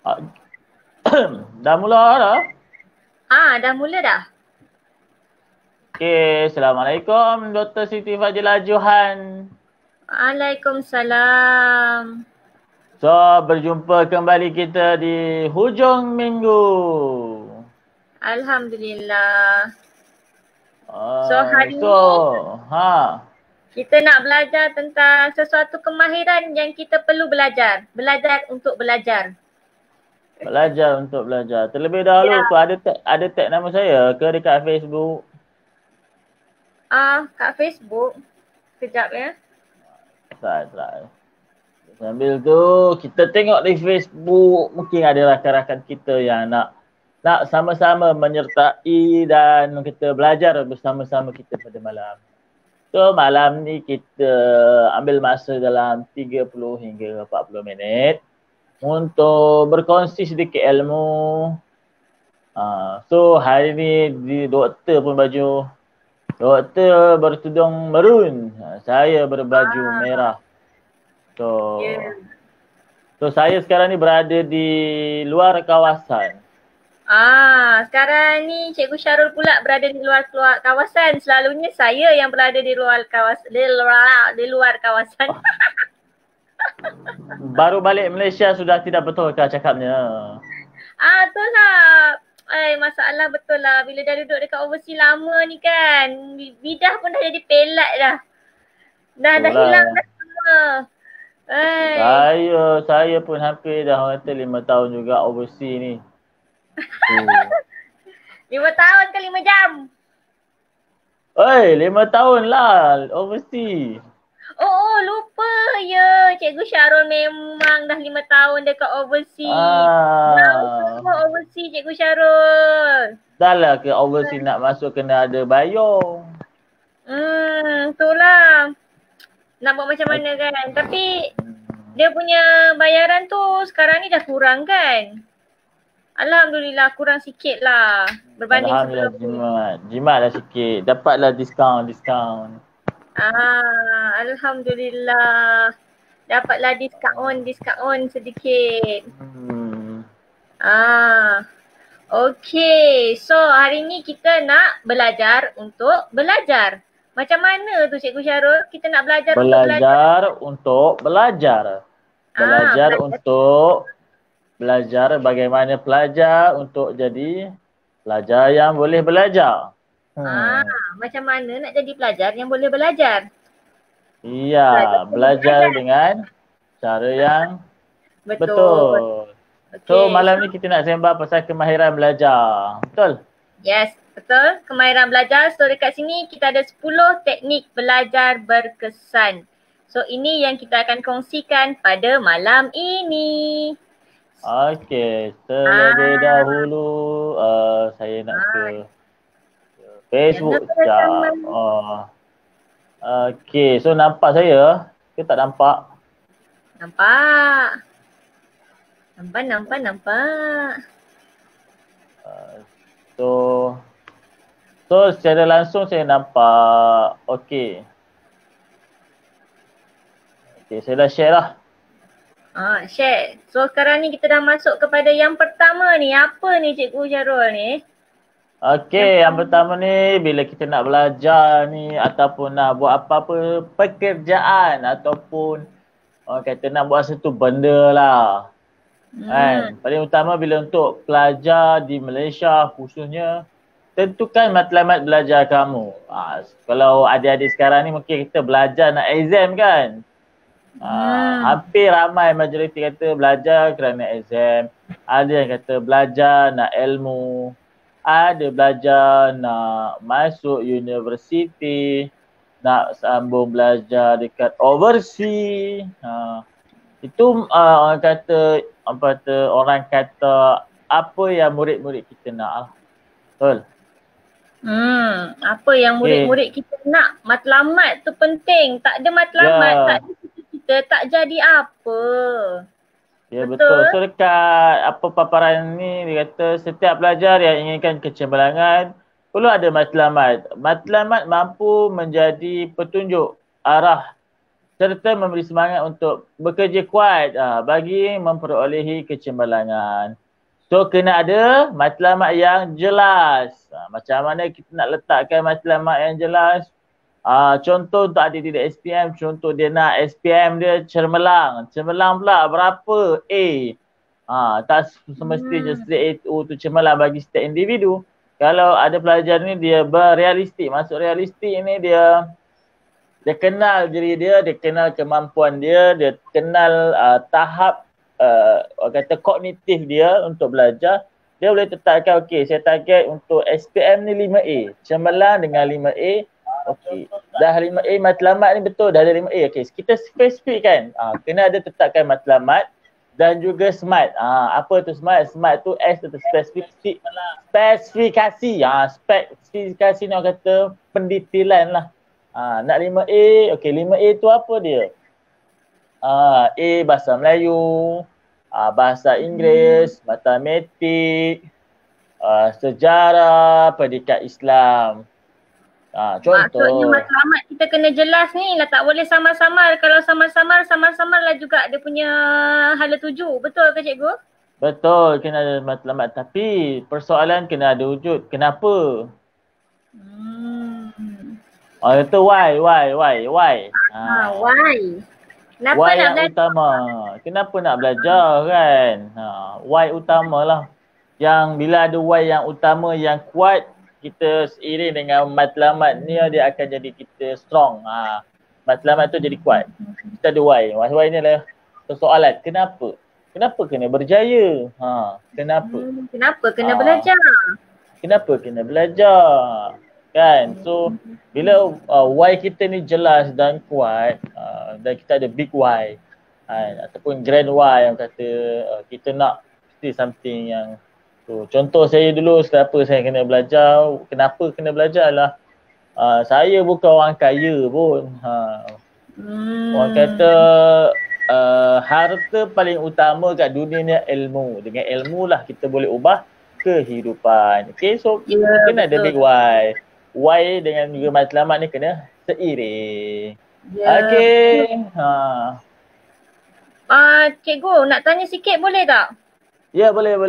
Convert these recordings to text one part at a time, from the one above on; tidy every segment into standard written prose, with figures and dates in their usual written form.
Ah, dah mula dah? Dah mula dah. Okey, Assalamualaikum Dr. Siti Fadilah Johan. Waalaikumsalam. So, berjumpa kembali kita di hujung minggu. Alhamdulillah. So Ah, hari so, ni ha. kita nak belajar tentang sesuatu kemahiran yang kita perlu belajar. Belajar untuk belajar. Belajar untuk belajar. Terlebih dahulu, Ya. kau ada tag nama saya ke dekat Facebook? Kat Facebook. Kejap ya. Tak. Sambil tu, kita tengok di Facebook, mungkin ada rakan-rakan kita yang nak sama-sama menyertai dan kita belajar bersama-sama kita pada malam. So malam ni kita ambil masa dalam 30 hingga 40 minit untuk berkongsi sedikit ilmu. So hari ni di doktor pun baju doktor bertudung merun, saya berbaju merah. Ya. So saya sekarang ni berada di luar kawasan. Sekarang ni Cikgu Syarul pula berada di luar kawasan. Selalunya saya yang berada di luar kawasan. Di luar kawasan. Baru balik Malaysia sudah tidak betul kah cakapnya? Betul lah. Masalah betul lah. Bila dah duduk dekat overseas lama ni kan. Bidah pun dah jadi pelat dah. Dah hilang dah semua. Saya pun hampir dah orang kata 5 tahun juga overseas ni. 5 tahun ke 5 jam? 5 tahun lah overseas. Lupa ya. Cikgu Syarul memang dah 5 tahun dekat overseas. Jauh overseas Cikgu Syarul. Dah lah ke overseas nak masuk kena ada bayar. Itulah. Nak buat macam mana kan. Tapi dia punya bayaran tu sekarang ni dah kurang kan. Alhamdulillah kurang sikit lah. Berbanding Alhamdulillah jimat dah sikit. Dapatlah diskaun. Alhamdulillah. Dapatlah diskaun sedikit. Okay. So hari ni kita nak belajar untuk belajar. Macam mana tu Cikgu Syarul? Kita nak belajar untuk belajar. Belajar untuk belajar bagaimana pelajar untuk jadi pelajar yang boleh belajar. Macam mana nak jadi pelajar yang boleh belajar? Iya, belajar dengan cara yang betul. Okay. So malam ni kita nak sembang pasal kemahiran belajar. Betul? Yes, betul. Kemahiran belajar. So dekat sini kita ada 10 teknik belajar berkesan. So ini yang kita akan kongsikan pada malam ini. Okey, terlebih dahulu saya nak ke Facebook sekejap. Okey, so nampak saya ke tak nampak? Nampak. So secara langsung saya nampak. Okey, saya dah share lah. Share. So sekarang ni kita dah masuk kepada yang pertama ni. Apa ni Cikgu Syarul ni? Okey, yang pertama ni bila kita nak belajar ni ataupun nak buat apa-apa pekerjaan ataupun orang kata nak buat satu benda lah. Kan? Paling utama bila untuk pelajar di Malaysia khususnya, tentukan matlamat belajar kamu. Kalau adik-adik sekarang ni mungkin kita belajar nak exam kan. Hampir ramai majoriti kata belajar kerana exam. Ada yang kata belajar nak ilmu. Ada belajar nak masuk universiti. Nak sambung belajar dekat overseas. Itu orang kata apa yang murid-murid kita nak lah. Betul? Apa yang murid-murid kita nak. Matlamat tu penting. Tak ada matlamat, tak ada cita-cita, tak jadi apa. Ya betul. So dekat paparan ni dia kata setiap pelajar yang inginkan kecemerlangan perlu ada matlamat. Matlamat mampu menjadi petunjuk arah serta memberi semangat untuk bekerja kuat bagi memperolehi kecemerlangan. So kena ada matlamat yang jelas. Macam mana kita nak letakkan matlamat yang jelas? Contoh untuk adik-adik SPM, contoh dia nak SPM dia cemerlang. Cemerlang pula berapa A? Tak semestinya straight A tu cemerlang bagi setiap individu. Kalau ada pelajar ni dia berrealistik, masuk realistik ni dia kenal diri dia kenal kemampuan dia kenal tahap orang kata kognitif dia untuk belajar. Dia boleh tetapkan, okey saya target untuk SPM ni 5A. Cemerlang dengan 5A. Okey. Dah 5A matlamat ni betul, dah ada 5A. Okey, kita spesifikkan. Kena ada tetapkan matlamat dan juga SMART. Apa tu SMART? SMART tu S tu spesifikasi. Spesifikasi ni orang kata pendetailan lah. Nak 5A, okey 5A tu apa dia? A bahasa Melayu, bahasa Inggeris, matematik, sejarah, pendidikan Islam. Contoh. Maksudnya matlamat kita kena jelas ni lah, tak boleh samar-samar. Kalau samar-samar lah juga dia punya hala tuju. Betul ke cikgu? Betul, kena ada matlamat. Tapi persoalan kena ada wujud. Kenapa? Itu why? Why? Kenapa why nak yang belajar? utama? Kenapa nak belajar kan? Why utamalah. Yang bila ada why yang utama yang kuat, kita seiring dengan matlamat ni dia akan jadi kita strong. Matlamat tu jadi kuat. Kita ada why. Why ni adalah soalan. Kenapa? Kenapa kena berjaya? Kenapa? Kenapa kena belajar? Kenapa kena belajar? Kan? So bila why kita ni jelas dan kuat dan kita ada big why ataupun grand why yang kata kita nak mesti something yang tu. Contoh saya dulu kenapa saya kena belajar, kenapa kena belajar lah saya bukan orang kaya pun. Orang kata harta paling utama kat dunia ni ilmu. Dengan ilmu lah kita boleh ubah kehidupan. Okay, so kena ada big why. Why dengan juga matlamat ni kena seiring. Okay. Cikgu nak tanya sikit boleh tak? Ya, boleh.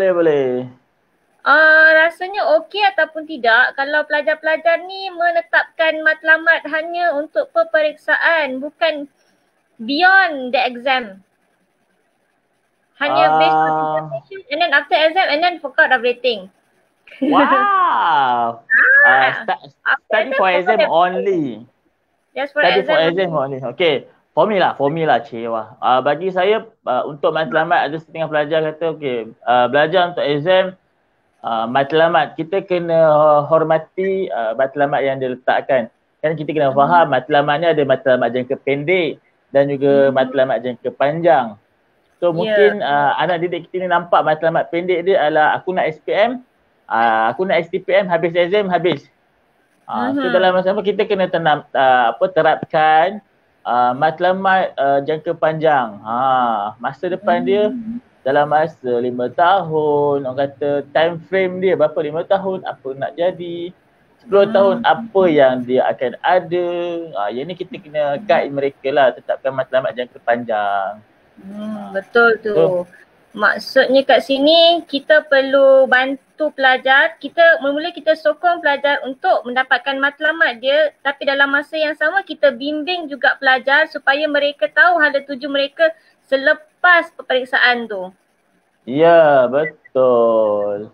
Rasanya okey ataupun tidak kalau pelajar-pelajar ni menetapkan matlamat hanya untuk peperiksaan, bukan beyond the exam. Hanya based on examination and then after exam and then forgot everything. Wow. Study for exam only. Just for Study exam. for exam only. Okay. For me lah cewa. Bagi saya untuk matlamat ada setengah pelajar kata okay, belajar untuk exam matlamat kita kena hormati matlamat yang diletakkan. Kan kita kena faham matlamat ni ada matlamat jangka pendek dan juga matlamat jangka panjang. So mungkin anak didik kita ni nampak matlamat pendek dia adalah aku nak SPM, aku nak STPM, habis exam habis. So dalam masa apa kita kena terapkan matlamat jangka panjang. Masa depan dia dalam masa 5 tahun, orang kata time frame dia berapa 5 tahun, apa nak jadi, 10 tahun apa yang dia akan ada. Yang ni kita kena guide mereka lah, tetapkan matlamat jangka panjang. Betul tu. Maksudnya kat sini kita perlu bantu pelajar, mula-mula kita sokong pelajar untuk mendapatkan matlamat dia, tapi dalam masa yang sama kita bimbing juga pelajar supaya mereka tahu hala tuju mereka selepas peperiksaan tu. Ya, betul.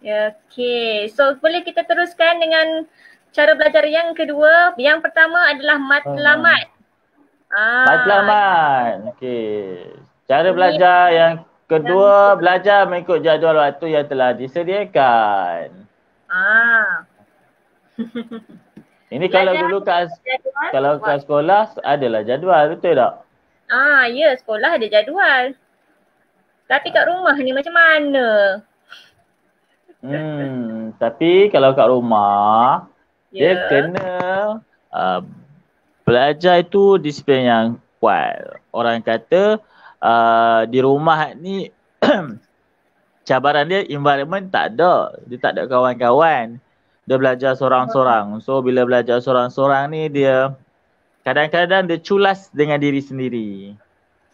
Okay, so boleh kita teruskan dengan cara belajar yang kedua. Yang pertama adalah matlamat. Matlamat. Okay. Cara belajar yang kedua, belajar mengikut jadual waktu yang telah disediakan. Ini kalau dulu kat sekolah adalah jadual, betul tak? Ya, sekolah ada jadual. Tapi kat rumah ni macam mana? Tapi kalau kat rumah dia kena belajar itu disiplin yang kuat. Orang kata di rumah ni cabaran dia environment tak ada. Dia tak ada kawan-kawan. Dia belajar sorang-sorang. So bila belajar sorang-sorang ni dia kadang-kadang dia culas dengan diri sendiri.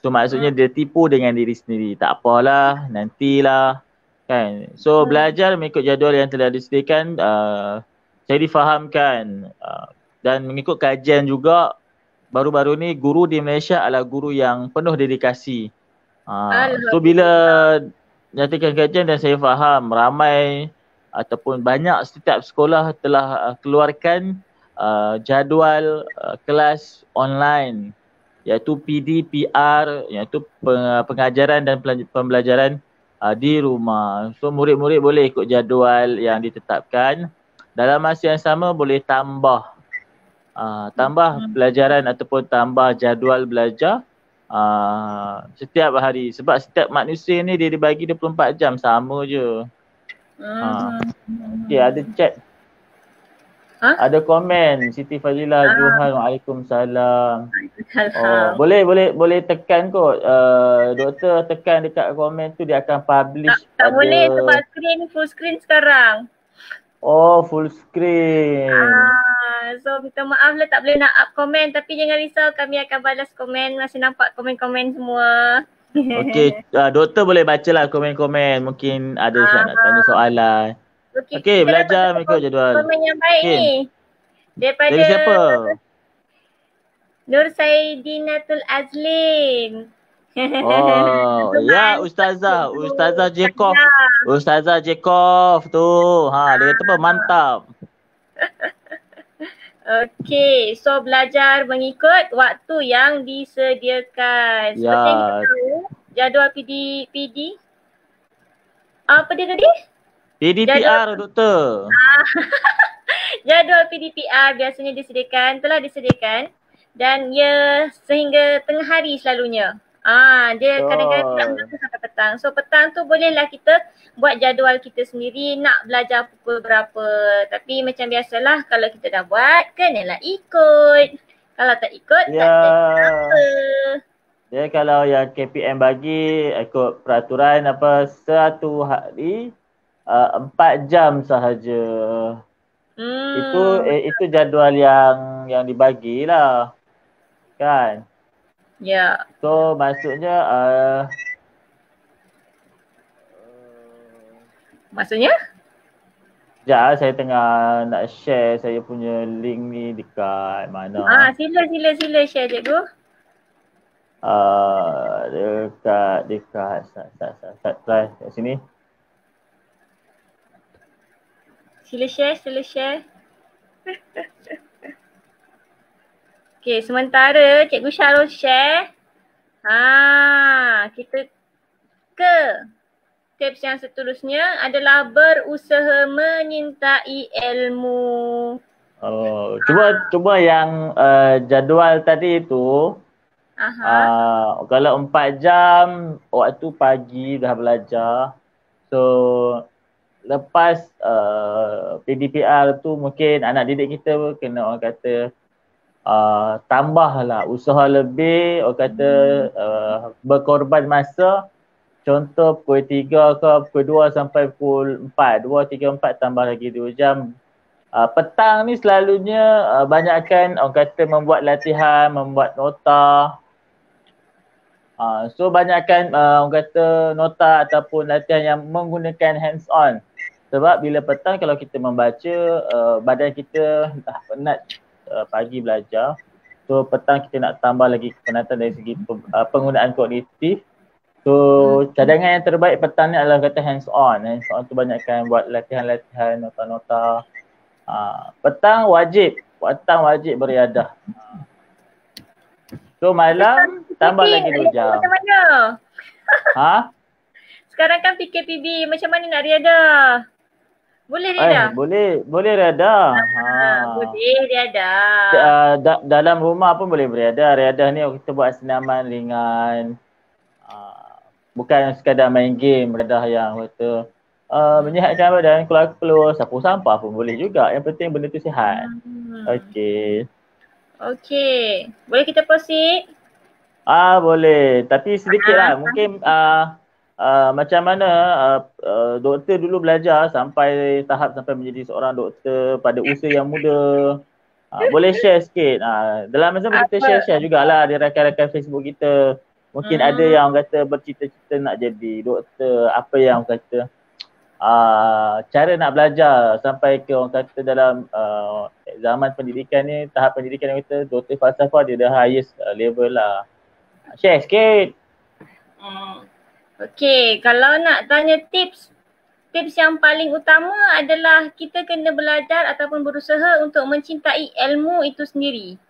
So maksudnya dia tipu dengan diri sendiri. Tak apalah, nantilah. Kan. So belajar mengikut jadual yang telah disediakan, saya difahamkan. Dan mengikut kajian juga, baru-baru ni guru di Malaysia adalah guru yang penuh dedikasi. So bila nyatakan kajian dan saya faham, ramai ataupun banyak setiap sekolah telah keluarkan jadual kelas online, iaitu PD, PR, iaitu pengajaran dan pembelajaran di rumah. So murid-murid boleh ikut jadual yang ditetapkan. Dalam masa yang sama boleh tambah pelajaran ataupun tambah jadual belajar setiap hari. Sebab setiap manusia ni dia dibagi 24 jam, sama je. Okay, ada chat. Ada komen Siti Fadilah Johan, waalaikumsalam. Boleh tekan kot. Doktor tekan dekat komen tu, dia akan publish. Tak boleh sebab full screen sekarang. Oh, full screen. So minta maaf lah tak boleh nak up komen, tapi jangan risau, kami akan balas komen. Masih nampak komen-komen semua. Okey, doktor boleh bacalah komen-komen. Mungkin ada nak tanya soalan. Okey, belajar mengikut jadual. Komen yang baik ni. Daripada dari siapa? Nur Saidinatul Azlin. Oh, ya Ustazah Jacob. Ustazah Jacob tu. Dia kata apa? Mantap. Okey, so belajar mengikut waktu yang disediakan. Seperti yang kita tahu, jadual PD. Apa dia tadi? PDPR, doktor. Jadual PDPR biasanya telah disediakan dan ia sehingga tengah hari selalunya. Dia kadang-kadang tak sampai petang. So petang tu bolehlah kita buat jadual kita sendiri nak belajar pukul berapa. Tapi macam biasalah, kalau kita dah buat, kenalah ikut. Kalau tak ikut, tak jadi apa. Dia kalau yang KPM bagi ikut peraturan satu hari 4 jam sahaja. Itu jadual yang dibagilah. Kan? Ya. So maksudnya sekejap, saya tengah nak share saya punya link ni dekat mana. Sila share cikgu. Dekat try kat sini. Sila share. Okay, sementara Cikgu Syarul share. Kita ke tips yang seterusnya adalah berusaha menyintai ilmu. Cuba yang jadual tadi tu. Kalau 4 jam waktu pagi dah belajar. So lepas PDPR tu mungkin anak didik kita kena orang kata tambahlah usaha lebih, orang kata berkorban masa. Contoh pukul 3 ke pukul 2 sampai pukul 4, 2, 3, 4 tambah lagi 2 jam. Petang ni selalunya banyakkan orang kata membuat latihan, membuat nota. So banyakkan orang kata nota ataupun latihan yang menggunakan hands on. Sebab bila petang kalau kita membaca, badan kita dah penat pagi belajar. So petang kita nak tambah lagi kepenatan dari segi penggunaan kognitif. So cadangan yang terbaik petang ni adalah kata hands on. Hands on tu banyakkan buat latihan-latihan, nota-nota. Petang wajib beriadah. So malam tambah lagi 2 jam. Macam mana? Sekarang kan PKPB, macam mana nak riadah? Boleh riadah? Boleh riadah. Boleh riadah. Dalam rumah pun boleh beriadah. Riadah ni kita buat senaman ringan. Bukan sekadar main game, riadah yang kata menyihatkan badan, keluar sapu sampah pun boleh juga. Yang penting benda tu sihat. Okey. Boleh kita proceed? Boleh. Tapi sedikit lah. Mungkin macam mana doktor dulu belajar sampai tahap sampai menjadi seorang doktor pada usia yang muda. Boleh share sikit. Dalam masa kita Apa? share jugalah di rakan-rakan Facebook kita. Mungkin ada yang kata bercita-cita nak jadi doktor, apa yang kata cara nak belajar sampai ke orang kata dalam zaman pendidikan ni, tahap pendidikan yang kita doktor falsafah dia dah highest level lah. Share sikit. Okay, kalau nak tanya tips yang paling utama adalah kita kena belajar ataupun berusaha untuk mencintai ilmu itu sendiri.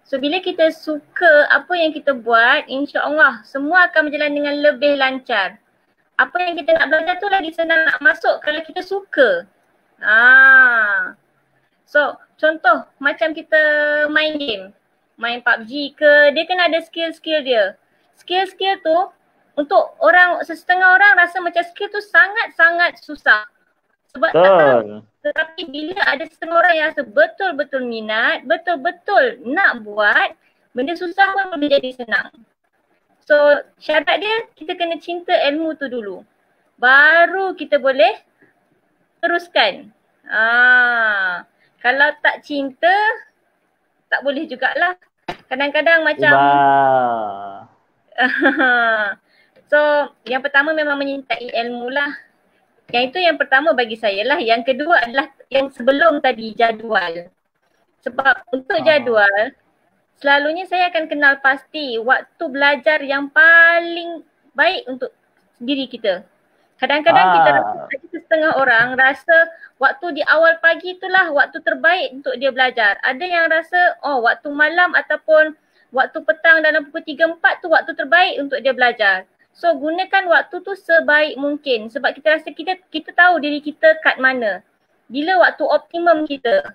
So bila kita suka apa yang kita buat, insya-Allah semua akan berjalan dengan lebih lancar. Apa yang kita nak belajar tu lagi senang nak masuk kalau kita suka. So contoh macam kita main game, main PUBG ke, dia kena ada skill-skill dia. Skill-skill tu untuk setengah orang rasa macam skill tu sangat-sangat susah. Sebab tetapi bila ada setengah orang yang rasa betul-betul minat, betul-betul nak buat, benda susah pun boleh jadi senang. So syarat dia kita kena cinta ilmu tu dulu. Baru kita boleh teruskan. Kalau tak cinta, tak boleh jugalah. Kadang-kadang macam so yang pertama memang menyintai ilmu lah. Yang itu yang pertama bagi saya lah. Yang kedua adalah yang sebelum tadi, jadual. Sebab untuk jadual, selalunya saya akan kenal pasti waktu belajar yang paling baik untuk diri kita. Kadang-kadang kita rasa setengah orang rasa waktu di awal pagi itulah waktu terbaik untuk dia belajar. Ada yang rasa waktu malam ataupun waktu petang dalam pukul 3-4 tu waktu terbaik untuk dia belajar. So gunakan waktu tu sebaik mungkin sebab kita rasa kita tahu diri kita kat mana. Bila waktu optimum kita.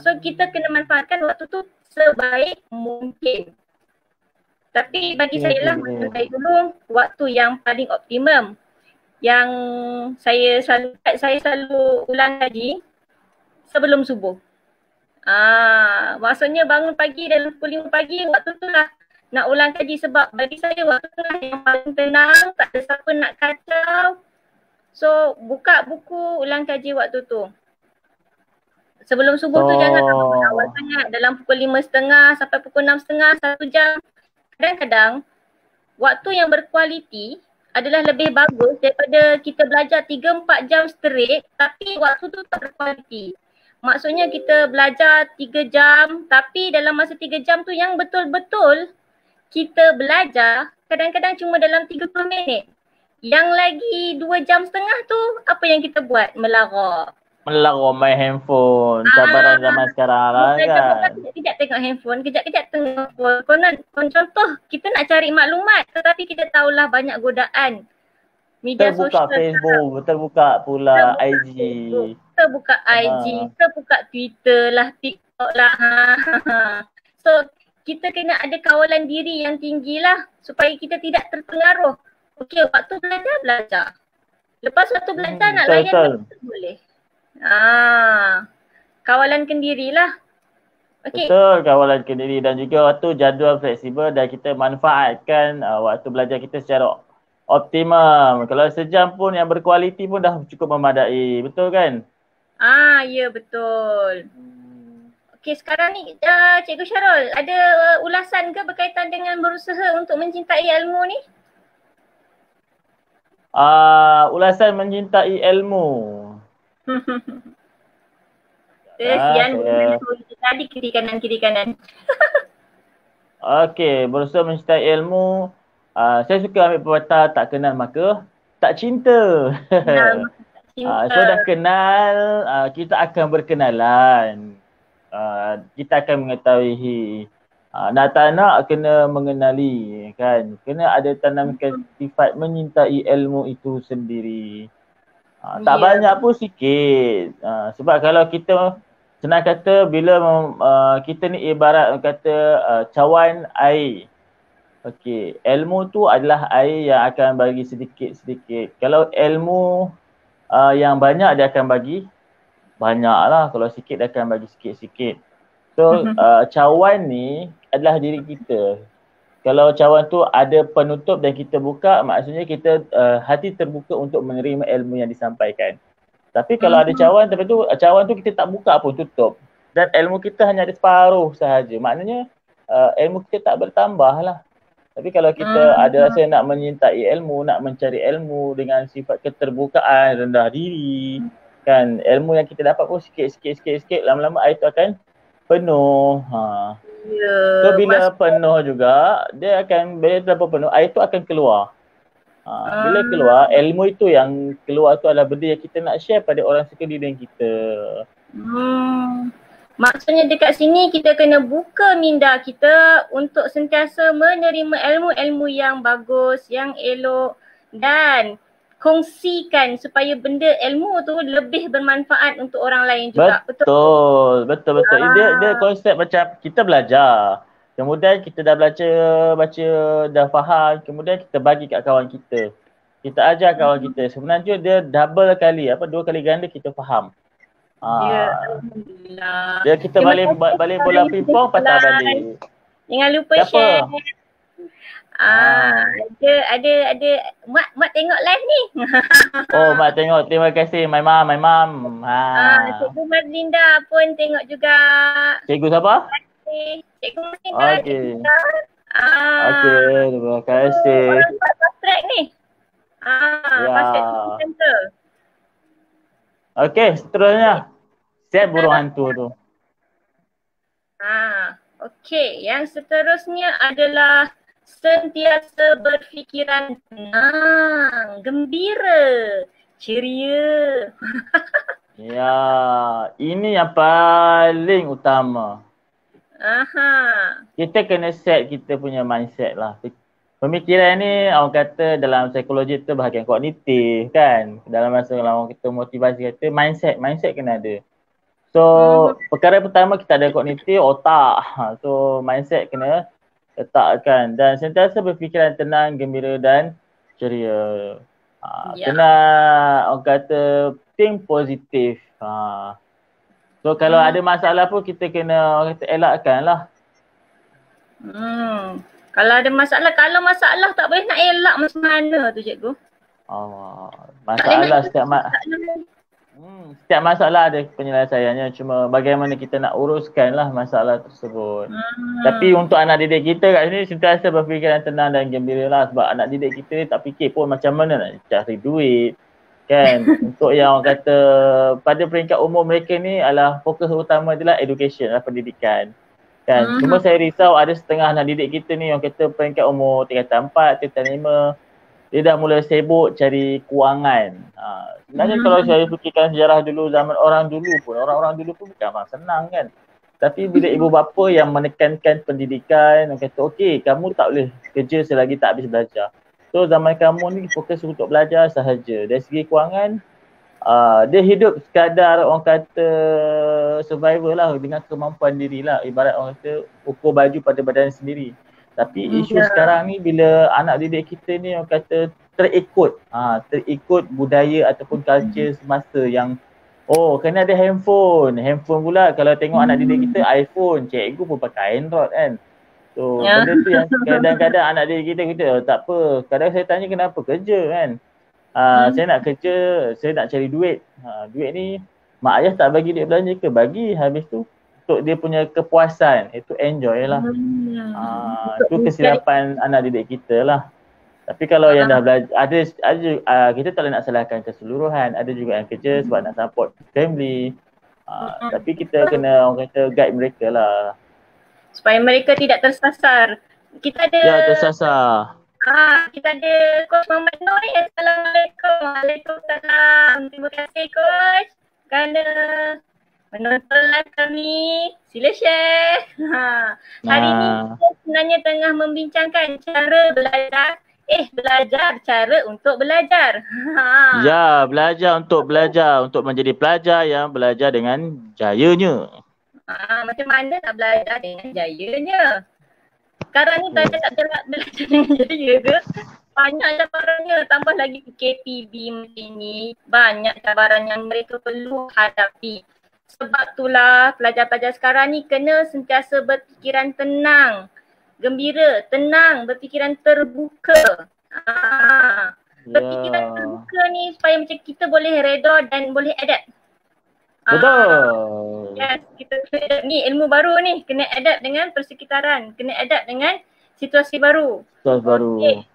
So kita kena manfaatkan waktu tu sebaik mungkin. Tapi bagi saya lah manfaatkan dulu waktu yang paling optimum. Yang saya selalu ulang kaji sebelum subuh. Maksudnya bangun pagi dalam pukul 5 pagi waktu tu lah nak ulang kaji sebab bagi saya waktu tu lah yang paling tenang, tak ada siapa nak kacau. So buka buku ulang kaji waktu tu. Sebelum subuh tu jangan awal sangat, dalam pukul 5.30 sampai pukul 6.30, 1 jam. Kadang-kadang waktu yang berkualiti adalah lebih bagus daripada kita belajar 3-4 jam straight tapi waktu tu tak berkualiti. Maksudnya kita belajar 3 jam tapi dalam masa 3 jam tu yang betul-betul kita belajar kadang-kadang cuma dalam 30 minit. Yang lagi 2 jam setengah tu apa yang kita buat? Melarok main handphone. Cabaran zaman sekarang lah kan. Kejap-kejap tengok handphone, kejap-kejap tengok phone. Contoh kita nak cari maklumat tetapi kita tahulah banyak godaan media sosial. Terbuka Facebook, terbuka pula IG. Terbuka IG, terbuka Twitter lah, TikTok lah. So kita kena ada kawalan diri yang tinggi lah supaya kita tidak terpengaruh. Okey, waktu belajar. Lepas waktu belajar nak layan kita boleh. Kawalankan dirilah. Okay. Betul, kawalankan diri dan juga waktu jadual fleksibel dan kita manfaatkan waktu belajar kita secara optimum. Kalau sejam pun yang berkualiti pun dah cukup memadai. Betul kan? Ya betul. Okey, sekarang ni Cikgu Syarul ada ulasan ke berkaitan dengan berusaha untuk mencintai ilmu ni? Ulasan mencintai ilmu. Tadi kiri kanan. Okey, berusaha mencintai ilmu. Saya suka ambil pepatah tak kenal maka tak cinta. So dah kenal, kita akan berkenalan. Kita akan mengetahui nak tak nak kena mengenali kan. Kena ada tanamkan sifat menyintai ilmu itu sendiri. Tak banyak pun sikit. Sebab kalau kita senang kata bila kita ni ibarat kata cawan air. Okey, ilmu tu adalah air yang akan bagi sedikit-sedikit. Kalau ilmu yang banyak dia akan bagi banyak lah. Kalau sikit dia akan bagi sikit-sikit. So cawan ni adalah diri kita. Kalau cawan tu ada penutup dan kita buka, maksudnya kita hati terbuka untuk menerima ilmu yang disampaikan. Tapi kalau ada cawan, tapi tu cawan tu kita tak buka pun, tutup. Dan ilmu kita hanya ada separuh sahaja. Maknanya ilmu kita tak bertambah lah. Tapi kalau kita ada rasa nak menyintai ilmu, nak mencari ilmu dengan sifat keterbukaan, rendah diri, kan ilmu yang kita dapat pun sikit, lama-lama air tu akan penuh. So bila penuh juga, dia akan, bila terlalu penuh, air tu akan keluar. Bila keluar, ilmu itu yang keluar tu adalah benda yang kita nak share pada orang sekeliling kita. Maksudnya dekat sini kita kena buka minda kita untuk sentiasa menerima ilmu-ilmu yang bagus, yang elok dan kongsikan supaya benda ilmu tu lebih bermanfaat untuk orang lain juga. Betul. Dia konsep macam kita belajar. Kemudian kita dah baca, dah faham, kemudian kita bagi kat kawan kita. Kita ajar kawan kita. Sebenarnya dia double kali, 2 kali ganda kita faham. Alhamdulillah. Dia kita balik bola pingpong patah balik. Jangan lupa share. Ada mak tengok live ni. Oh, mak tengok. Terima kasih my mom. Cikgu Mazlinda pun tengok juga. Cikgu siapa? Cikgu Mazlinda. Okey. Terima kasih. Orang fast track ni. Fast track center. Okey, seterusnya. Set burung hantu tu. Okey, yang seterusnya adalah sentiasa berfikiran tenang, gembira, ceria. Ya, ini yang paling utama. Kita kena set kita punya mindset lah. Pemikiran ni orang kata dalam psikologi tu bahagian kognitif kan. Dalam masa orang kita motivasi kata mindset kena ada. So perkara pertama kita ada kognitif, otak. So mindset kena letakkan dan sentiasa berfikiran tenang, gembira dan ceria. Kena orang kata think positif. So kalau ada masalah pun kita kena orang kata elakkan lah. Kalau ada masalah, kalau masalah tak boleh nak elak macam mana tu cikgu? Masalah setiap masalah ada penyelesaiannya, cuma bagaimana kita nak uruskan lah masalah tersebut. Tapi untuk anak didik kita kat sini sentiasa berfikiran tenang dan gembira lah, sebab anak didik kita ni tak fikir pun macam mana nak cari duit kan. Untuk yang orang kata pada peringkat umur mereka ni adalah fokus utama adalah education lah, pendidikan kan. Cuma saya risau ada setengah anak didik kita ni yang kata peringkat umur tingkatan 4, tingkatan 5, dia dah mula sibuk cari kewangan. Sebenarnya kalau saya fikirkan sejarah dulu, zaman orang dulu pun bukan memang senang kan. Tapi bila ibu bapa yang menekankan pendidikan, yang kata okey kamu tak boleh kerja selagi tak habis belajar. So zaman kamu ni fokus untuk belajar sahaja. Dari segi kewangan, dia hidup sekadar orang kata survival lah dengan kemampuan diri lah. Ibarat orang kata ukur baju pada badan sendiri. Tapi isu sekarang ni bila anak didik kita ni orang kata terikut budaya ataupun culture semasa yang kena ada handphone pula. Kalau tengok anak didik kita iPhone, cikgu pun pakai Android kan. So benda tu yang kadang-kadang anak didik kita tak apa. Kadang saya tanya kenapa kerja kan. Saya nak kerja, saya nak cari duit. Duit ni mak ayah tak bagi duit belanja ke? Bagi, habis tu untuk dia punya kepuasan, itu enjoy lah. Itu kesilapan anak didik kita lah. Tapi kalau yang dah belajar, ada kita tak boleh nak salahkan keseluruhan. Ada juga yang kerja sebab nak support family. Tapi kita kena orang kata guide mereka lah. Supaya mereka tidak tersasar. Kita ada... Ya, tersasar. Kita ada Coach Muhammad Nur ni. Assalamualaikum. Waalaikumsalam. Terima kasih Coach kerana menonton live kami. Sila share. Hari ni kita sebenarnya tengah membincangkan cara belajar. Belajar cara untuk belajar. Ya, belajar untuk belajar. Untuk menjadi pelajar yang belajar dengan jayanya. Macam mana nak belajar dengan jayanya? Sekarang ni belajar tak belajar dengan jaya ke? Banyak cabarannya. Tambah lagi PKPB macam ni. Banyak cabaran yang mereka perlu hadapi. Sebab itulah pelajar-pelajar sekarang ni kena sentiasa berfikiran tenang, gembira, tenang, berfikiran terbuka. Berfikiran terbuka ni supaya macam kita boleh reda dan boleh adapt. Betul. Yes, kita kena adapt ni ilmu baru ni, kena adapt dengan persekitaran, kena adapt dengan situasi baru. Situasi baru. Okey.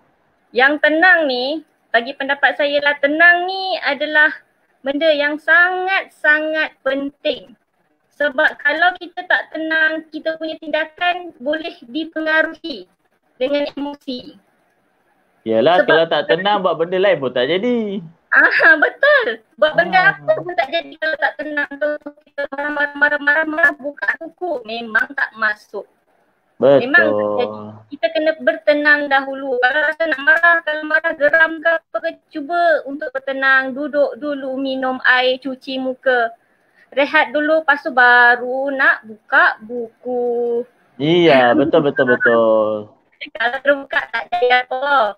Yang tenang ni, bagi pendapat saya lah, tenang ni adalah benda yang sangat-sangat penting. Sebab kalau kita tak tenang, kita punya tindakan boleh dipengaruhi dengan emosi. Yalah, kalau tak tenang buat benda lain pun tak jadi. Betul. Buat benda apa pun tak jadi kalau tak tenang. Kalau kita marah-marah buka buku, memang tak masuk. Betul. Memang tak jadi. Kita kena bertenang dahulu. Kalau rasa nak marah, kalau marah geram ke apa ke, cuba untuk bertenang. Duduk dulu, minum air, cuci muka. Rehat dulu, lepas tu baru nak buka buku. Iya, betul. Kalau terbuka tak jadi apa.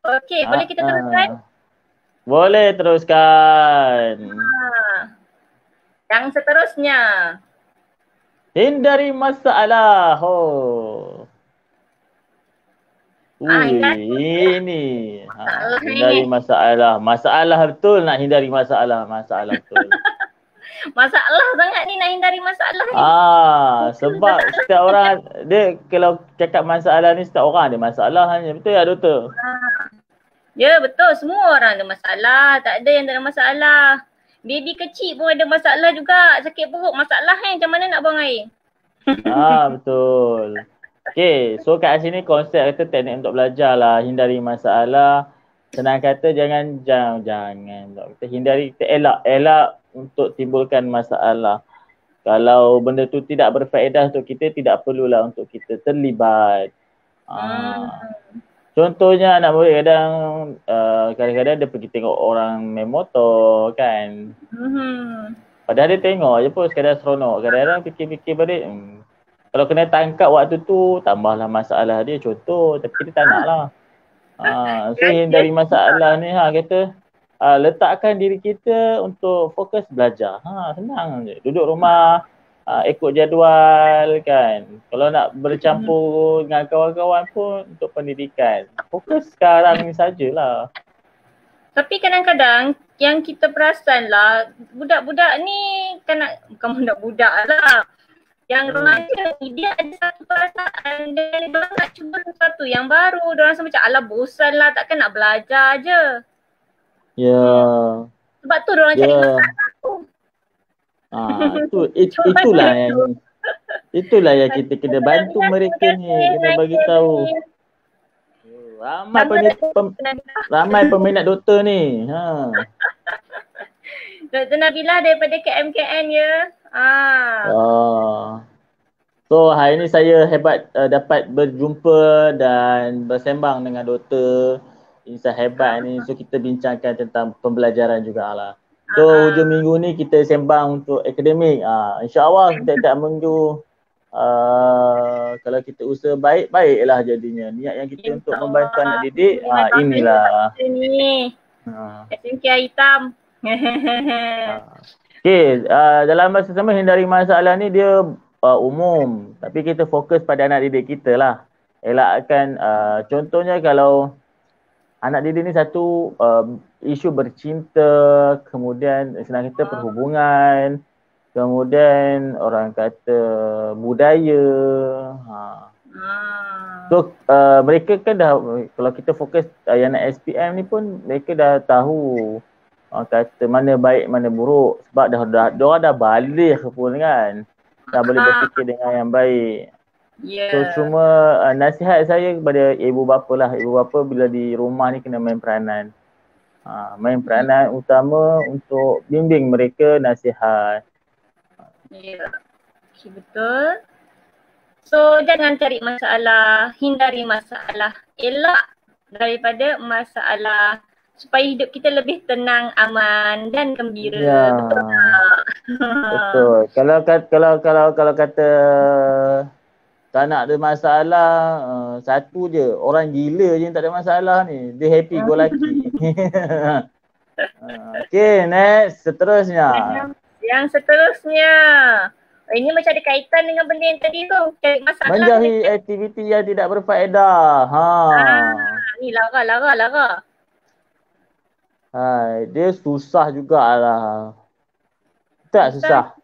Okey, boleh kita teruskan? Boleh teruskan. Yang seterusnya. Hindari masalah. Ini. Hindari masalah. Masalah betul nak hindari masalah. Masalah betul. Masalah sangat ni nak hindari masalah ni. Sebab setiap orang, dia kalau cakap masalah ni, setiap orang ada masalah hanya. Betul ya, Doktor? Ya betul, semua orang ada masalah. Tak ada yang tak ada masalah. Baby kecil pun ada masalah juga. Sakit perut, masalah kan, macam mana nak buang air? Betul. Okay, so kat sini konsep kata teknik untuk belajar lah. Hindari masalah. Senang kata jangan. Kita hindari, kita elak untuk timbulkan masalah. Kalau benda tu tidak berfaedah untuk kita, tidak perlulah untuk kita terlibat. Contohnya anak murid kadang-kadang dia pergi tengok orang main motor kan. Padahal dia tengok je pun sekadar seronok. Kadang-kadang fikir-fikir balik, kalau kena tangkap waktu tu, tambahlah masalah dia contoh. Tapi kita tak nak lah. So hindari masalah ni kata letakkan diri kita untuk fokus belajar. Senang je. Duduk rumah, ikut jadual kan. Kalau nak bercampur dengan kawan-kawan pun untuk pendidikan. Fokus sekarang ni sajalah. Tapi kadang-kadang yang kita perasan lah, budak-budak ni bukan budak-budak lah. Yang remaja ni dia ada satu perasaan dan dia nak cuba sesuatu yang baru. Dia rasa macam alah bosan lah, takkan nak belajar je. Sebab tu dia orang cari masalah tu. Itulah yang kita kena bantu mereka ni, kena bagi tahu. Ramai peminat doktor ni. Dr. Nabilah daripada KMKN ya. So hari ni saya hebat dapat berjumpa dan bersembang dengan doktor. Insan hebat ni. So kita bincangkan tentang pembelajaran jugalah. So hujung minggu ni kita sembang untuk akademik. InsyaAllah setiap minggu kalau kita usaha baik-baiklah jadinya. Niat yang kita untuk membantu anak didik, inilah. SMK hitam. Okay, dalam masa sama hindari masalah ni dia umum. Tapi kita fokus pada anak didik kita lah. Elakkan, contohnya kalau anak didik ni satu isu bercinta, kemudian senang kita perhubungan, kemudian orang kata budaya. So mereka kan dah, kalau kita fokus yang anak SPM ni pun mereka dah tahu kata mana baik mana buruk sebab dah dah balik pun kan. Dah boleh berfikir dengan yang baik. So cuma nasihat saya kepada ibu bapa lah. Ibu bapa bila di rumah ni kena main peranan. Main peranan utama untuk bimbing mereka, nasihat. Okay, betul. So jangan cari masalah, hindari masalah, elak daripada masalah supaya hidup kita lebih tenang, aman dan gembira. Betul tak? Betul. Kalau kata tak nak ada masalah, satu je, orang gila je yang tak ada masalah ni. Dia happy go lucky. Okay, next, seterusnya. Yang seterusnya. Ini macam ada kaitan dengan benda yang tadi tu. Cari masalah. Menjauhi aktiviti yang tidak berfaedah. Ni Lara. Dia susah jugalah. Tak susah.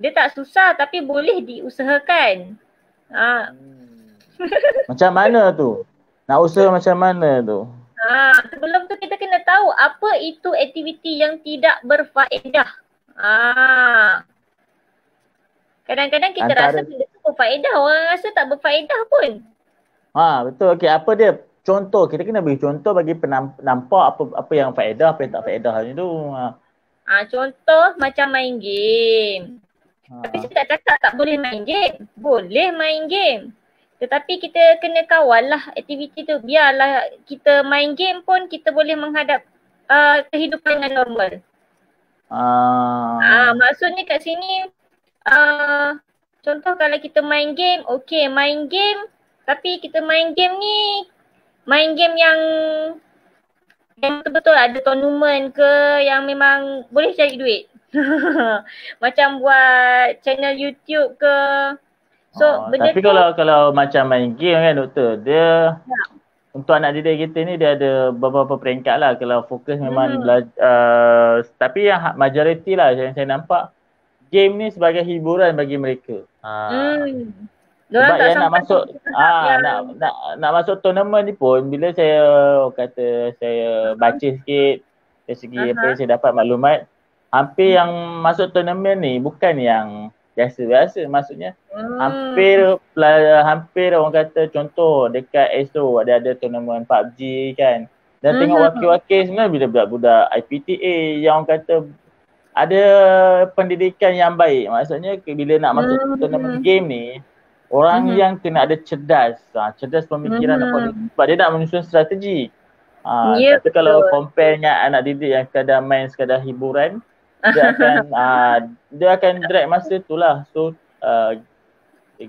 Dia tak susah tapi boleh diusahakan. Macam mana tu? Nak usaha macam mana tu? Sebelum tu kita kena tahu apa itu aktiviti yang tidak berfaedah. Kadang-kadang kita rasa benda tu berfaedah, orang rasa tak berfaedah pun. Betul. Okey, apa dia? Contoh, kita kena beri contoh bagi nampak apa yang faedah, apa yang tak faedah macam tu. Contoh macam main game. Tapi saya tak cakap tak boleh main game. Boleh main game. Tetapi kita kena kawal lah aktiviti tu. Biarlah kita main game pun kita boleh menghadap kehidupan yang normal. Maksudnya kat sini contoh kalau kita main game, okey main game tapi kita main game ni main game yang betul-betul ada tournament ke yang memang boleh cari duit. Macam buat channel YouTube ke. So benda tapi tu, kalau macam main game kan doktor, dia untuk anak didik kita ni dia ada beberapa peringkat lah. Kalau fokus memang belajar, tapi yang majoriti lah yang saya nampak, game ni sebagai hiburan bagi mereka. Sebab yang nak masuk nak masuk tournament ni pun, bila saya kata saya baca sikit dari segi apa yang saya dapat maklumat, hampir yang masuk tournament ni bukan yang biasa-biasa, maksudnya hampir orang kata contoh dekat ESO ada tournament PUBG kan, dan tengok wakil-wakil sebenarnya budak-budak IPTA yang orang kata ada pendidikan yang baik. Maksudnya bila nak masuk tournament game ni, orang yang kena ada cerdas pemikiran sebab dia nak menyusun strategi. Tapi kalau compare dengan anak didik yang sekadar hiburan, dia akan drag masa tu lah. So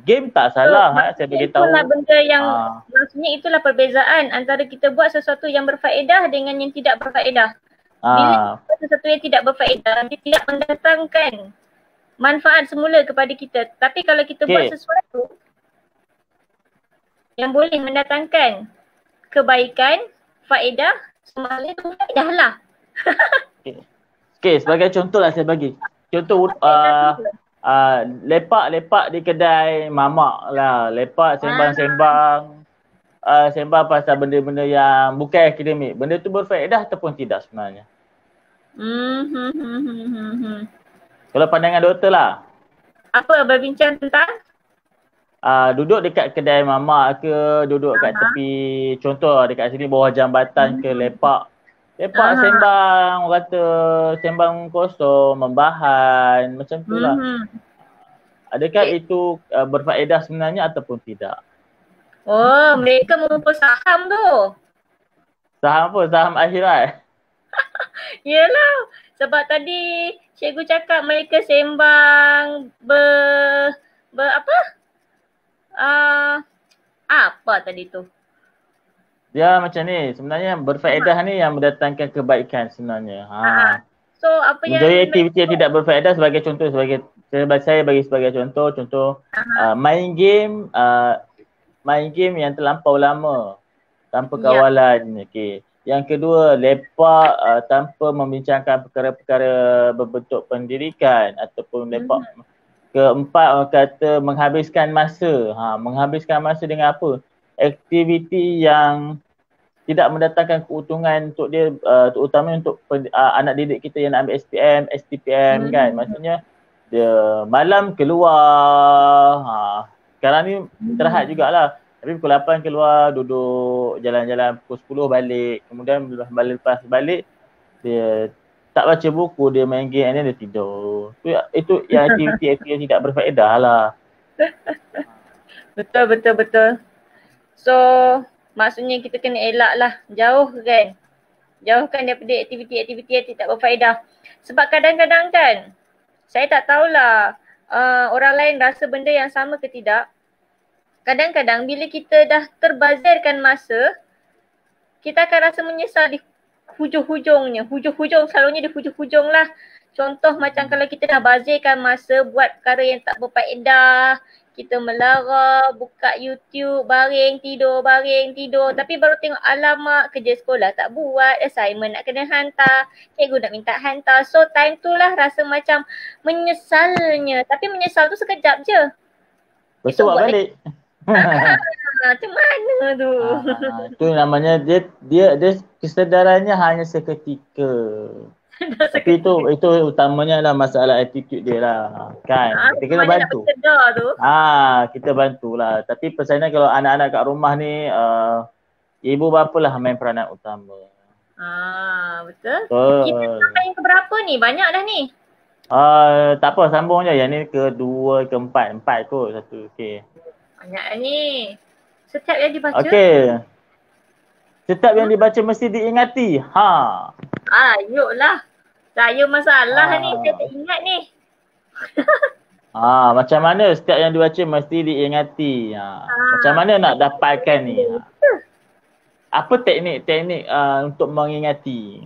game tak salah, saya beritahu. Itulah benda yang maksudnya itulah perbezaan antara kita buat sesuatu yang berfaedah dengan yang tidak berfaedah. Bila kita buat sesuatu yang tidak berfaedah, dia tidak mendatangkan manfaat semula kepada kita. Tapi kalau kita buat sesuatu yang boleh mendatangkan kebaikan, faedah, semuanya tu faedah lah. Sebagai contoh lah saya bagi. Contoh lepak di kedai mamak lah. Lepak sembang pasal benda-benda yang bukan akademik. Benda tu berfaedah ataupun tidak sebenarnya? Kalau pandangan doktor lah. Apa berbincang tentang? Duduk dekat kedai mamak ke, duduk kat tepi, contoh dekat sini bawah jambatan ke, lepak sembang, orang kata sembang kosong, membahan, macam tu lah. Adakah itu berfaedah sebenarnya ataupun tidak? Oh, mereka mengumpul saham tu. Saham apa? Saham akhirat? Yelah, sebab tadi cikgu cakap mereka sembang apa tadi tu? Dia macam ni, sebenarnya berfaedah ni yang mendatangkan kebaikan sebenarnya. So apa yang aktiviti yang tidak berfaedah sebagai contoh, saya bagi sebagai contoh main game yang terlampau lama tanpa kawalan. Yang kedua, lepak tanpa membincangkan perkara-perkara berbentuk pendidikan ataupun lepak. Keempat, orang kata menghabiskan masa. Menghabiskan masa dengan apa? Aktiviti yang tidak mendatangkan keuntungan untuk dia, terutama untuk anak didik kita yang nak ambil SPM, STPM kan. Maksudnya dia malam keluar, sekarang ni terhad jugalah. Tapi pukul 8 keluar, duduk jalan-jalan, pukul 10 balik. Kemudian lepas balik, dia tak baca buku, dia main game and then dia tidur. Itu yang aktiviti yang tidak berfaedah lah. Betul. So maksudnya kita kena elak lah, jauhkan daripada aktiviti-aktiviti yang tidak berfaedah. Sebab kadang-kadang kan, saya tak tahulah orang lain rasa benda yang sama ke tidak. Kadang-kadang bila kita dah terbazirkan masa, kita akan rasa menyesal di hujung-hujungnya. Selalunya di hujung-hujung lah. Contoh macam kalau kita dah bazirkan masa buat perkara yang tak berfaedah, kita melara, buka YouTube, baring tidur. Tapi baru tengok alamak kerja sekolah tak buat, assignment nak kena hantar, cikgu nak minta hantar. So time tu lah rasa macam menyesalnya. Tapi menyesal tu sekejap je. Besok buat balik. Macam mana tu? Tu namanya dia kesedarannya hanya seketika. Tapi itu utamanya lah masalah attitude dia lah kan. Kita kena bantu. Kita bantulah. Tapi pesanan kalau anak-anak kat rumah ni ibu bapa lah main peranan utama. Betul. Kita sampai yang keberapa ni? Banyak dah ni. Tak apa, sambung je. Yang ni kedua, keempat. 4 kot satu. Okey. Banyak ni. Setiap yang dibaca. Okey. Setiap yang dibaca mesti diingati. Yuklah. Saya masalah ni. Saya tak ingat ni. Macam mana setiap yang dibaca mesti diingati. Macam mana nak dapatkan ni? Apa teknik-teknik untuk mengingati?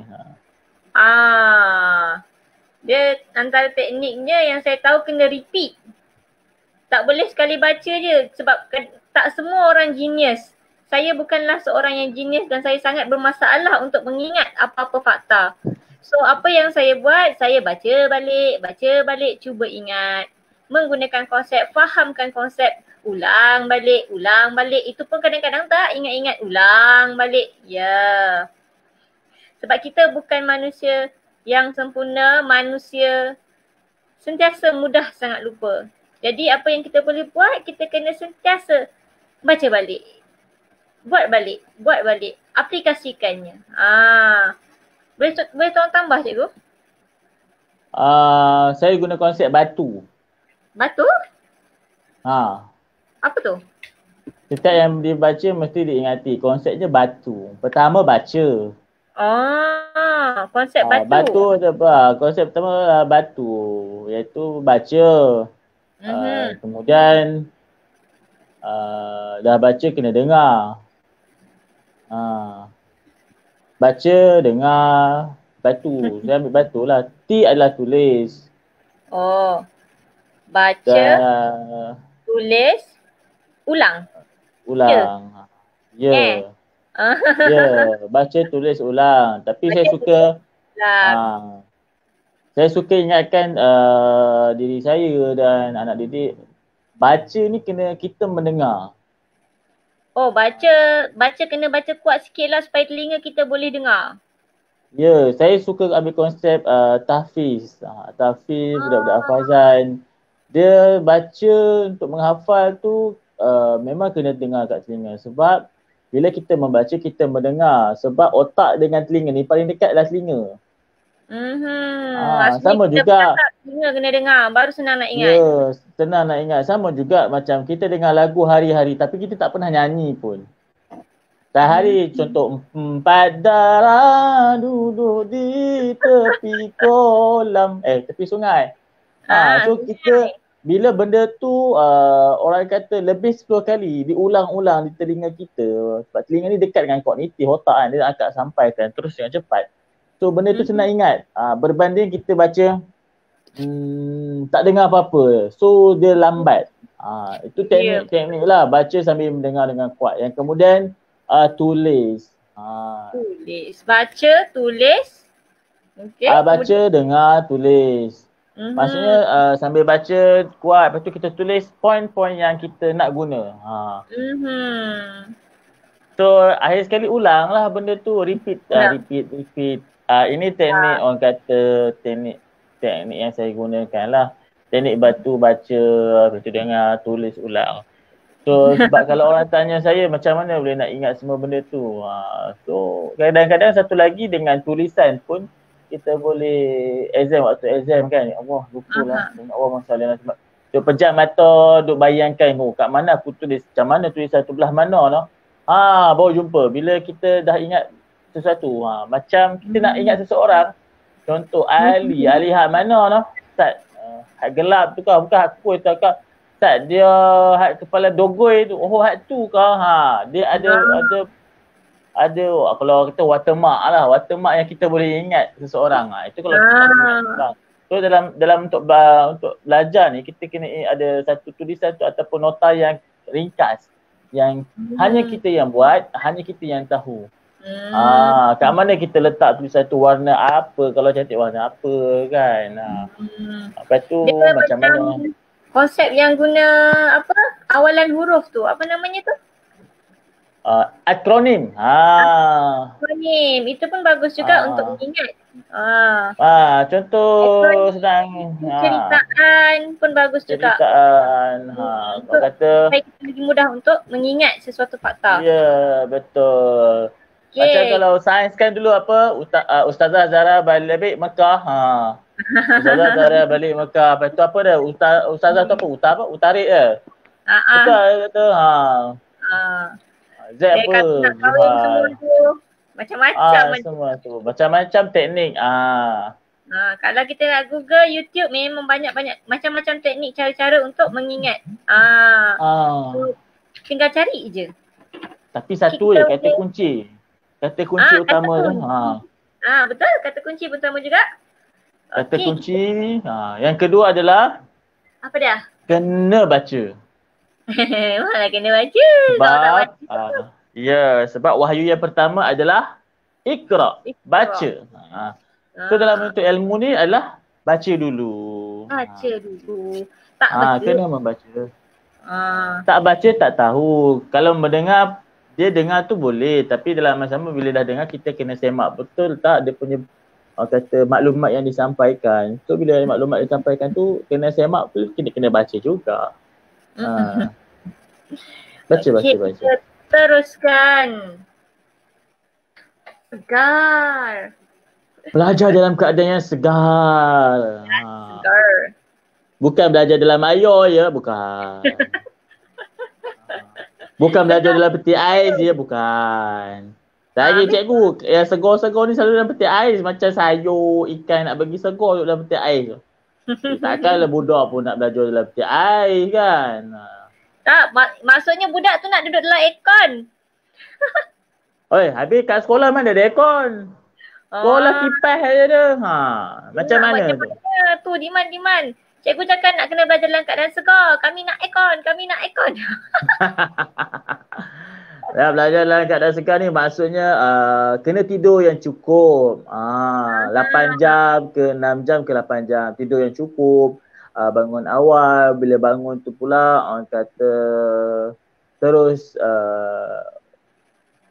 Dia antara tekniknya yang saya tahu kena repeat. Tak boleh sekali baca je sebab tak semua orang genius. Saya bukanlah seorang yang genius dan saya sangat bermasalah untuk mengingat apa-apa fakta. So apa yang saya buat, saya baca balik, cuba ingat. Menggunakan konsep, fahamkan konsep, ulang balik. Itu pun kadang-kadang tak ingat-ingat, ulang balik. Ya. Sebab kita bukan manusia yang sempurna, manusia sentiasa mudah sangat lupa. Jadi apa yang kita boleh buat, kita kena sentiasa baca balik. Buat balik. Aplikasikannya. Boleh tolong tambah cikgu? Saya guna konsep batu. Batu? Apa tu? Setiap yang dibaca mesti diingati. Konsepnya batu. Pertama baca. Konsep batu. Batu apa? Konsep pertama batu. Iaitu baca. Kemudian dah baca kena dengar. Baca, dengar, batu. Saya ambil batu lah. T adalah tulis. Baca, tulis, ulang. Ya. Baca, tulis, ulang. Tapi saya suka saya suka ingatkan diri saya dan anak didik, baca ni kena kita mendengar. Baca kena baca kuat sikit lah supaya telinga kita boleh dengar. Ya, saya suka ambil konsep tahfiz. Tahfiz, budak-budak hafazan. Dia baca untuk menghafal tu memang kena dengar kat telinga. Sebab bila kita membaca, kita mendengar. Sebab otak dengan telinga ni paling dekat adalah telinga. Sama juga. Telinga kena dengar, baru senang nak ingat. Ya, senang nak ingat. Sama juga macam kita dengar lagu hari-hari tapi kita tak pernah nyanyi pun. Sehari contoh, 4 darah duduk di tepi kolam. Tepi sungai. So kita bila benda tu orang kata lebih 10 kali diulang-ulang di telinga kita. Sebab telinga ni dekat dengan kognitif otak kan. Dia akan sampaikan terus dengan cepat. So benda tu senang ingat. Berbanding kita baca tak dengar apa-apa. So dia lambat. Itu teknik lah. Baca sambil mendengar dengan kuat. Yang kemudian tulis. Tulis. Baca, tulis. Okay. Baca, dengar, tulis. Maksudnya sambil baca kuat. Lepas tu kita tulis poin-poin yang kita nak guna. So akhir sekali ulang lah benda tu. Repeat. Ini teknik orang kata teknik yang saya gunakan lah. Teknik batu, baca, lepas tu dengar, tulis, ulang. So sebab kalau orang tanya saya macam mana boleh nak ingat semua benda tu. So kadang-kadang satu lagi dengan tulisan pun kita boleh waktu exam kan. Ya Allah lupa lah. Allah masalah lah. Sebab duk pejam mata, duk bayangkan kat mana aku tulis, macam mana tulisan tu belah mana lah. Baru jumpa. Bila kita dah ingat sesuatu, macam kita nak ingat seseorang. Contoh Ali hak mana lah. Ustaz, hak gelap tu kah? Bukan hak kuih tu kah? Ustaz, dia hak kepala dogoi tu. Hak tu kah? Dia ada kalau kita watermark lah. Watermark yang kita boleh ingat seseorang. Itu kalau kita nak ingat seseorang. So dalam untuk belajar ni kita kena ada satu tulisan tu ataupun nota yang ringkas yang hanya kita yang buat, hanya kita yang tahu. Kat mana kita letak tulisan tu, warna apa, kalau cantik warna apa kan. Lepas tu dia macam mana konsep yang guna apa awalan huruf tu, apa namanya tu? Akronim. Akronim. Itu pun bagus juga untuk mengingat. Contoh senang. Ceritaan pun bagus juga. Ceritaan. Kau kata supaya kita lebih mudah untuk mengingat sesuatu fakta. Ya, betul. Macam kalau sains kan dulu apa, Ustazah Zara balik Mekah. Ustazah Zara balik Mekah. Lepas tu apa dia? Ustazah tu apa? Utarik ke? Betul kata. Z dia apa? kata nak kahwin semua tu. Macam-macam. Semua tu. Macam-macam teknik. Kalau kita nak Google, YouTube memang banyak-banyak macam-macam teknik cara-cara untuk mengingat. Tinggal cari je. Tapi satu je kata kunci. Kata kunci utama tu. Betul, kata kunci utama juga. Kata kunci. Yang kedua adalah apa dia? Kena baca. Malah kena baca. Sebab sebab wahyu yang pertama adalah Iqra. Baca. So dalam bentuk ilmu ni adalah baca dulu. Baca dulu. Tak baca. Kena membaca. Tak baca tak tahu. Kalau mendengar, dia dengar tu boleh. Tapi dalam masa sama bila dah dengar, kita kena semak betul tak dia punya kata maklumat yang disampaikan. So bila maklumat disampaikan tu, kena semak tu, kena baca juga. Baca. Kita teruskan. Segar. Belajar dalam keadaan yang segar. Segar. Bukan belajar dalam air je, bukan. Bukan belajar dalam peti ais je, bukan. Saya cikgu, yang segar-segar ni selalu dalam peti ais. Macam sayur, ikan nak bagi segar dalam peti ais. Takkanlah budak pun nak belajar dalam peti ais kan. Tak, maksudnya budak tu nak duduk dalam aircon. Habis kat sekolah mana ada aircon? Sekolah kipas saja dia. Macam mana tu? Tu Diman. Cikgu cakap nak kena belajar dalam keadaan segar. Kami nak aircon. Belajar dalam keadaan segar ni maksudnya kena tidur yang cukup. 8 jam ke 6 jam ke 8 jam. Tidur yang cukup. Bangun awal, bila bangun tu pula orang kata terus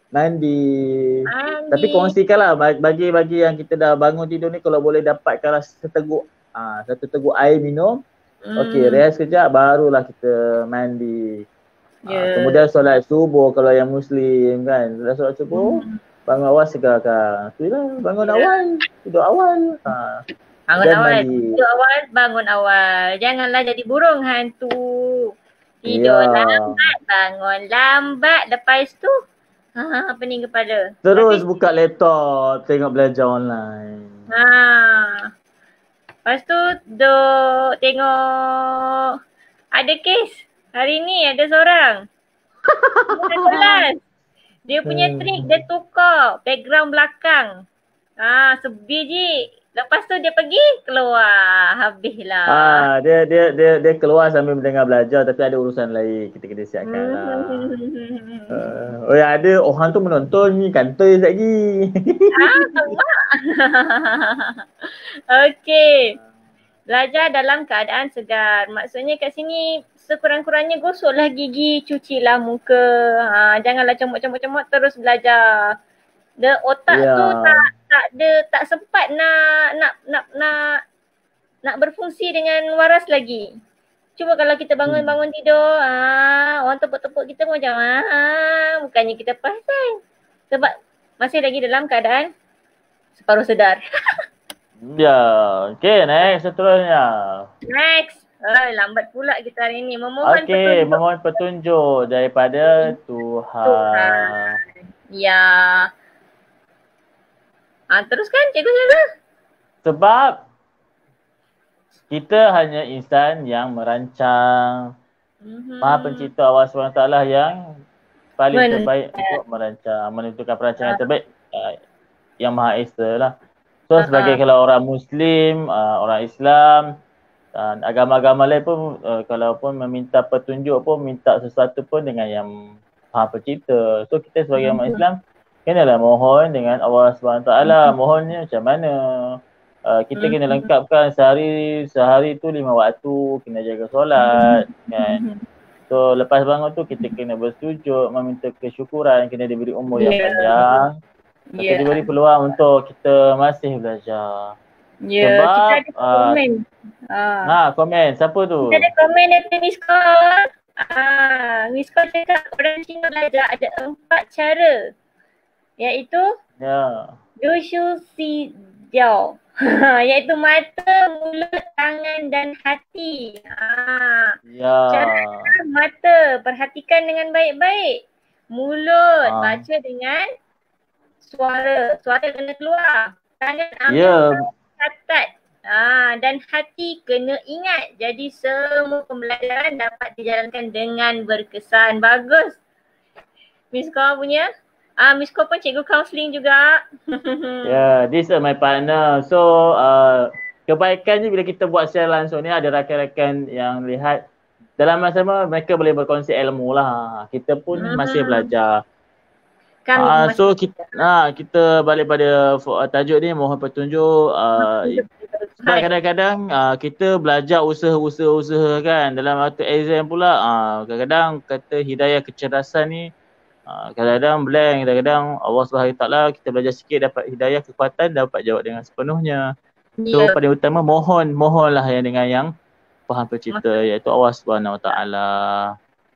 mandi. Tapi kongsikanlah bagi yang kita dah bangun tidur ni, kalau boleh dapatkanlah satu teguk air minum. Okey, rest kejap barulah kita mandi. Kemudian solat subuh kalau yang Muslim kan. Solat subuh, bangun awal segarkan. Itulah bangun awal, tidur awal. Bangun awal. Janganlah jadi burung hantu. Tidur lambat, bangun lambat. Lepas tu, pening kepala. Terus buka laptop, tengok belajar online. Lepas tu, tengok ada kes. Hari ni ada seorang. Dia punya trik, dia tukar background belakang. Sebiji. Lepas tu dia pergi keluar, habislah. Dia keluar sambil mendengar belajar tapi ada urusan lain, kita kena siapkan lah. Ada orang tu menonton ni, kantor sekejap lagi. Okey. Belajar dalam keadaan segar. Maksudnya kat sini sekurang-kurangnya gosoklah gigi, cucilah muka. Janganlah comot-comot terus belajar. Otak tu tak sempat nak berfungsi dengan waras lagi. Cuba kalau kita bangun tidur, orang tepuk-tepuk kita pun macam bukannya kita perasan. Sebab masih lagi dalam keadaan separuh sedar. Okay, next seterusnya. Next. Lambat pula kita hari ni. Memohon petunjuk daripada Tuhan. Ya. Teruskan cikgu siapa? Sebab kita hanya insan yang merancang. Maha Pencipta Allah SWT yang paling terbaik untuk merancang, menentukan perancangan terbaik yang Maha Esa lah. So sebagai kalau orang Muslim, orang Islam dan agama-agama lain pun kalau pun meminta petunjuk pun minta sesuatu pun dengan yang Maha Pencipta. So kita sebagai umat Islam kenalah mohon dengan Allah SWT. Mohonnya macam mana? Kita kena lengkapkan sehari tu 5 waktu, kena jaga solat kan. So lepas bangun tu kita kena bersujud, meminta kesyukuran, kena diberi umur yang panjang. Kita diberi peluang untuk kita masih belajar. Sebab kita ada komen. Komen. Siapa tu? Kita ada komen dari Miss Call. Miss Call cakap orang Cina belajar ada 4 cara. Iaitu Dushu Si Diao. Iaitu mata, mulut, tangan dan hati. Cara mata, perhatikan dengan baik-baik. Mulut, baca dengan suara kena keluar. Tangan ambil catat. Dan hati kena ingat. Jadi semua pembelajaran dapat dijalankan dengan berkesan. Bagus. Miss Ko punya. Miss Ko pun cikgu counselling juga. This is my partner. So kebaikannya bila kita buat secara langsung ni ada rakan-rakan yang lihat dalam masa sama mereka boleh berkongsi ilmu lah. Kita pun masih belajar. So kita balik pada tajuk ni, mohon petunjuk. Sebab kadang-kadang kita belajar usaha kan, dalam waktu exam pula kadang-kadang kata hidayah kecerdasan ni kadang-kadang blank, kadang-kadang Allah SWT kita belajar sikit dapat hidayah kekuatan, dapat jawab dengan sepenuhnya. So pada utama mohonlah yang dengan yang Maha Pencipta iaitu Allah SWT.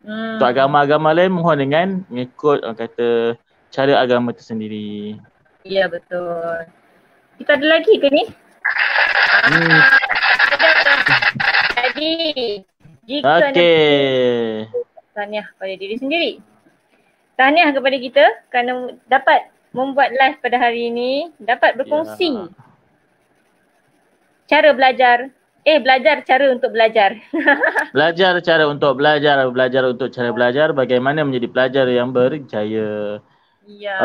Untuk agama-agama lain mohon dengan mengikut kata cara agama tersendiri. Ya, betul. Kita ada lagi ke ni? Jadi, jika tahniah pada diri sendiri. Tahniah kepada kita kerana dapat membuat live pada hari ini, dapat berkongsi cara belajar. Belajar cara untuk belajar. Belajar cara untuk belajar untuk cara belajar, bagaimana menjadi pelajar yang berjaya.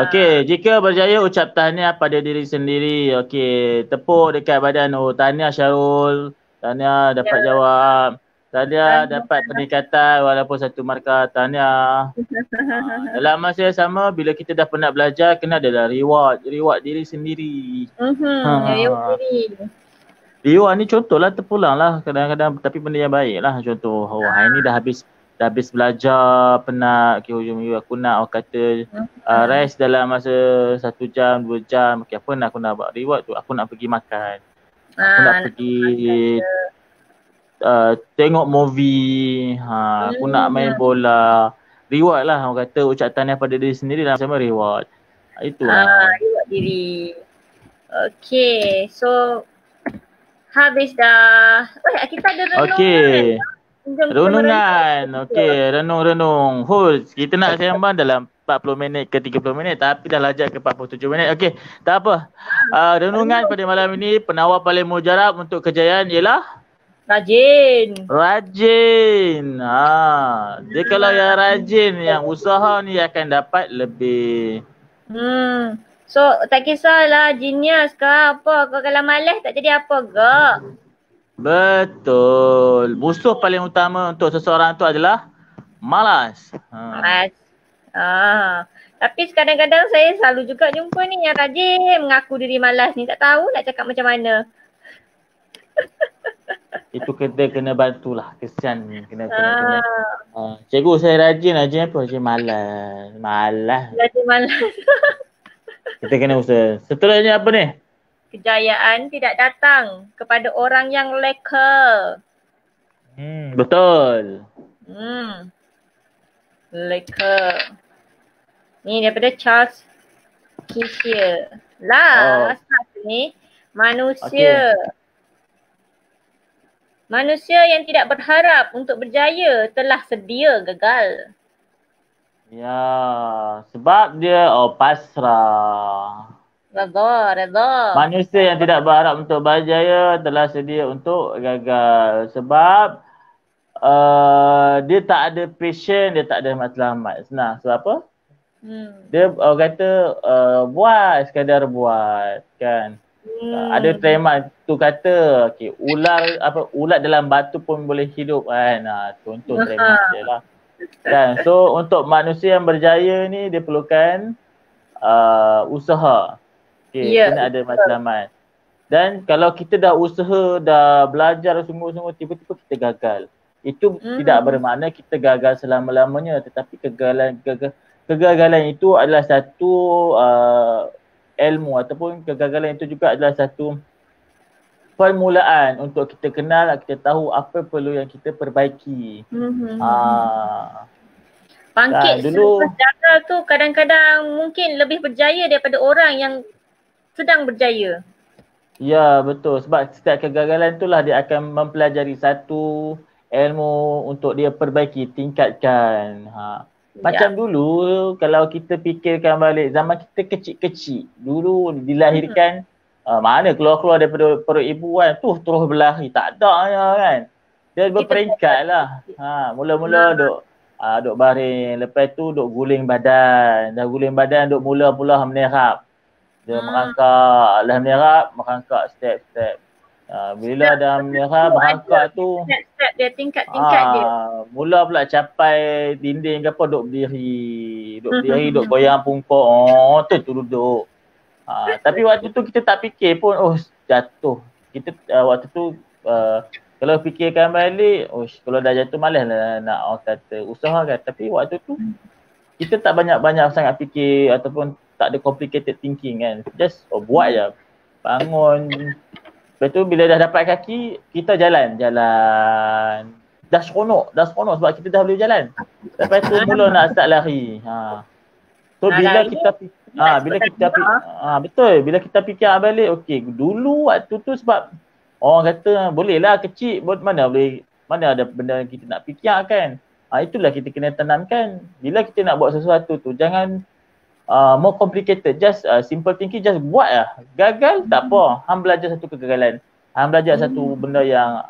Okey, jika berjaya ucap tahniah pada diri sendiri. Okey, tepuk dekat badan. Tahniah Syarul. Tahniah dapat jawab. Tahniah dapat peningkatan walaupun 1 markah. Tahniah. Dalam masa yang sama bila kita dah penat belajar, kena ada reward diri sendiri. Reward diri. Reward ni contohlah terpulang lah kadang-kadang, tapi benda yang baik lah. Contoh, hari ni dah habis belajar, penat, hujung minggu aku nak kata rest dalam masa 1 jam, 2 jam. Apa nak aku nak buat reward tu? Aku nak pergi makan. Aku nak pergi tengok movie. Aku nak main bola. Reward lah orang kata, ucap tahniah pada diri sendiri dalam sama reward. Itulah. Reward diri. Okay, so habis dah. Kita ada renungan. Renungan. Renung. Kita nak sembang dalam 40 minit ke 30 minit tapi dah lajak ke 47 minit. Okey, tak apa. Renungan pada malam ini, penawar paling mujarab untuk kejayaan ialah rajin. Dia kalau yang rajin, yang usaha ni akan dapat lebih. So tak kisahlah genius ke apa. Kalau malas tak jadi apa ke? Betul. Musuh paling utama untuk seseorang tu adalah malas. Malas. Tapi kadang-kadang saya selalu juga jumpa ni yang rajin mengaku diri malas ni. Tak tahu nak cakap macam mana. Itu kita kena bantulah. Kesian ni. Kena. Cikgu saya rajin apa? Rajin malas. Rajin malas. Kita kena usaha. Seterusnya apa ni? Kejayaan tidak datang kepada orang yang leka. Betul. Leka. Ni daripada Charles Kishier. Satu ni. Manusia. Manusia yang tidak berharap untuk berjaya telah sedia gagal. Ya, sebab dia pasrah. Redha. Manusia yang tidak berharap untuk berjaya telah sedia untuk gagal. Sebab dia tak ada passion, dia tak ada matlamat. Senang. Sebab apa? Dia kata buat, sekadar buat kan. Ada trademark tu kata ulat dalam batu pun boleh hidup kan. Contoh trademark dia lah. Kan? So untuk manusia yang berjaya ni dia perlukan usaha. Kena ada matlamat. Dan kalau kita dah usaha, dah belajar sungguh-sungguh, tiba-tiba kita gagal. Itu tidak bermakna kita gagal selama-lamanya, tetapi kegagalan itu adalah satu ilmu, ataupun kegagalan itu juga adalah satu permulaan untuk kita kenal, kita tahu apa perlu yang kita perbaiki. Bangkit selepas gagal tu kadang-kadang mungkin lebih berjaya daripada orang yang sedang berjaya. Ya, betul. Sebab setiap kegagalan itulah dia akan mempelajari satu ilmu untuk dia perbaiki, tingkatkan. Macam dulu kalau kita fikirkan balik zaman kita kecil-kecil, dulu dilahirkan mana keluar-keluar daripada perut ibu kan, terus berlari, tak ada kan. Dia berperingkat lah. Mula-mula duk baring, lepas tu duk guling badan. Dah guling badan duk mula pula menerap. Dia merangkak, step-step. Bila dah menerap, merangkak tu step dia, tingkat-tingkat dia. Mula pula capai dinding ke apa, duk berdiri, duk goyang pungkok. Tu duduk. Tapi waktu tu kita tak fikir pun, jatuh. Kita waktu tu kalau fikirkan balik, kalau dah jatuh malas lah nak orang kata usahakan. Tapi waktu tu kita tak banyak-banyak sangat fikir ataupun tak ada complicated thinking kan. Just buat je. Bangun. Lepas tu bila dah dapat kaki, kita jalan. Dah seronok sebab kita dah boleh jalan. Lepas tu mula nak start lari. So bila kita fikir balik, okey, dulu waktu tu sebab orang kata boleh lah kecil, mana ada benda yang kita nak fikir kan. Itulah kita kena tanamkan. Bila kita nak buat sesuatu tu, jangan more complicated. Just simple thinking, just buat lah. Gagal tak apa. Hang belajar satu kegagalan. Hang belajar satu benda yang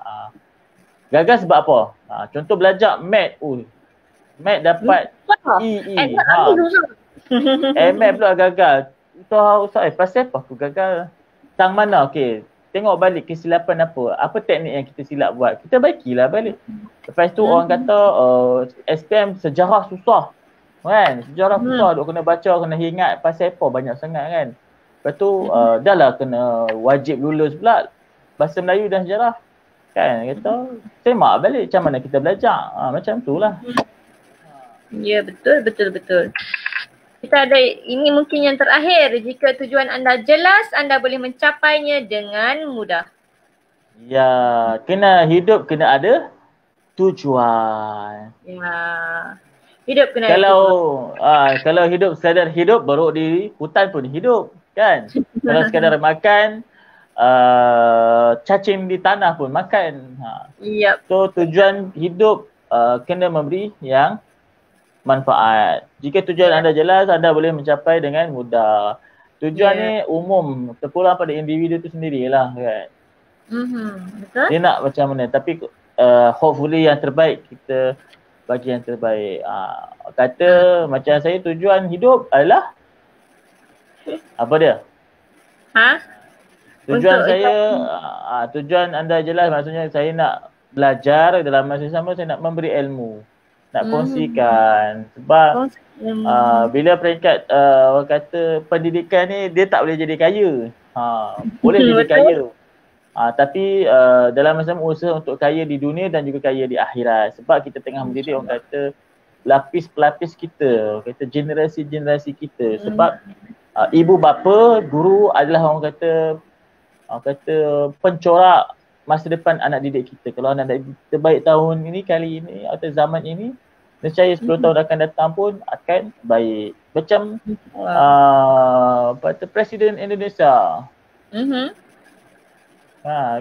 gagal sebab apa? Contoh belajar math. Math dapat E. Math pula gagal. Pasal apa aku gagal? Tang mana? Okey. Tengok balik kesilapan apa. Apa teknik yang kita silap buat. Kita baikilah balik. Lepas tu orang kata SPM sejarah susah. Kan? Sejarah susah. Duk kena baca, kena ingat pasal apa banyak sangat kan. Lepas tu dah lah kena wajib lulus pula. Bahasa Melayu dan sejarah. Kan? Kata semak balik macam mana kita belajar. Macam tu lah. Ya, betul. Kita ada, ini mungkin yang terakhir. Jika tujuan anda jelas, anda boleh mencapainya dengan mudah. Ya, hidup kena ada tujuan. Ya. Hidup kena ada tujuan. Kalau hidup sekadar hidup, beruk di hutan pun hidup, kan? Kalau sekadar makan, cacing di tanah pun makan. Yep. So tujuan hidup kena memberi yang manfaat. Jika tujuan anda jelas, anda boleh mencapai dengan mudah. Tujuan ni umum, terpulang pada individu tu sendirilah kan. Betul. Dia nak macam mana, tapi hopefully yang terbaik, kita bagi yang terbaik. Kata macam saya, tujuan hidup adalah apa dia? Tujuan saya, tujuan anda jelas, maksudnya saya nak belajar, dalam masa sama saya nak memberi ilmu. Nak kongsikan. Sebab bila peringkat orang kata pendidikan ni, dia tak boleh jadi kaya. Boleh jadi kaya. Tapi dalam masa usaha untuk kaya di dunia dan juga kaya di akhirat. Sebab kita tengah mendidik orang kata lapis-pelapis kita, orang kata generasi-generasi kita. Sebab ibu bapa, guru adalah orang kata pencorak masa depan anak didik kita. Kalau anak didik terbaik tahun ini, kali ini atau zaman ini, nescaya 10 tahun akan datang pun akan baik. Macam Presiden Indonesia.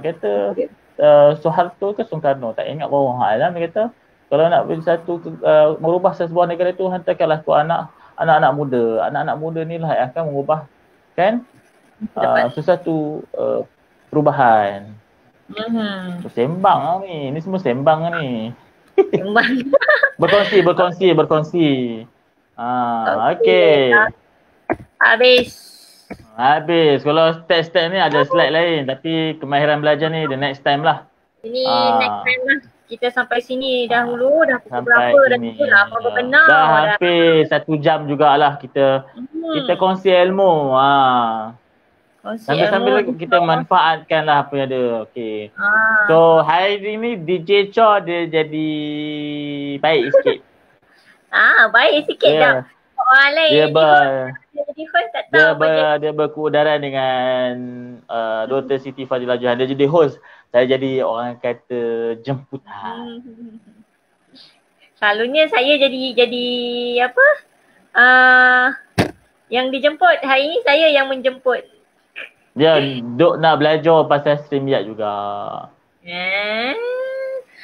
Kata Soeharto ke Soekarno, tak ingat berapa hal lah. Dia kata kalau nak merubah sebuah negara tu, hantarkanlah tu anak-anak muda. Anak-anak muda ni lah yang akan mengubah kan sesuatu perubahan. Sembang lah ni. Ni semua sembang ni. Berkongsi. Okey. Habis. Habis. Kalau step-step ni ada slide lain. Tapi kemahiran belajar ni the next time lah. Ini next Ah, time lah. Kita sampai sini dahulu, dah pukul sampai berapa, dah sini. pukul apa berbenar Dah dah. hampir 1 jam jugalah kita kongsi ilmu. Kongsi Sambil-sambil ilmu. kita manfaatkan lah apa yang ada. Okay. Ah. So hari ni DJ Cho dia jadi baik sikit. Baik sikit Dia dah. Orang lain dia jadi host tak tahu dia berkeudaran dengan Dr. Siti Fadilah Johan. Dia jadi host. Saya jadi orang kata jemputan. Selalunya saya jadi apa? Yang dijemput. Hari ni saya yang menjemput. Dia duk nak belajar pasal StreamYard juga.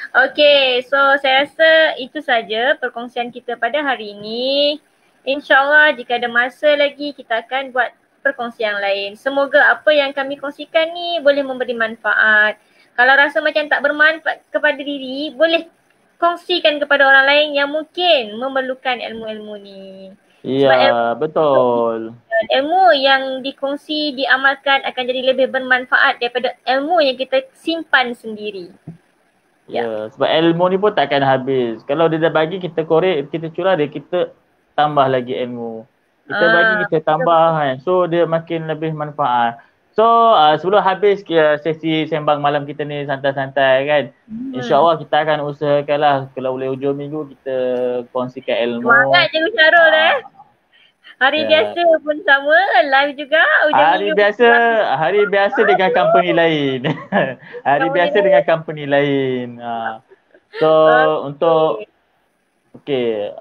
Okay, so saya rasa itu saja perkongsian kita pada hari ini. InsyaAllah jika ada masa lagi kita akan buat perkongsian lain. Semoga apa yang kami kongsikan ni boleh memberi manfaat. Kalau rasa macam tak bermanfaat kepada diri, boleh kongsikan kepada orang lain yang mungkin memerlukan ilmu-ilmu ni. Ya, betul. Ilmu yang dikongsi, diamalkan akan jadi lebih bermanfaat daripada ilmu yang kita simpan sendiri. Ya, sebab ilmu ni pun takkan habis. Kalau dia dah bagi, kita korek, kita curah dia, kita tambah lagi ilmu. Kita bagi, kita tambah kan. So, dia makin lebih manfaat. So, sebelum habis sesi sembang malam kita ni santai-santai kan. InsyaAllah kita akan usahakanlah kalau boleh hujung minggu kita kongsikan ilmu. Semangat Cikgu Syarul Hari biasa pun sama, live juga. Hari biasa dengan company lain. Hari biasa dengan company lain. So, untuk okay,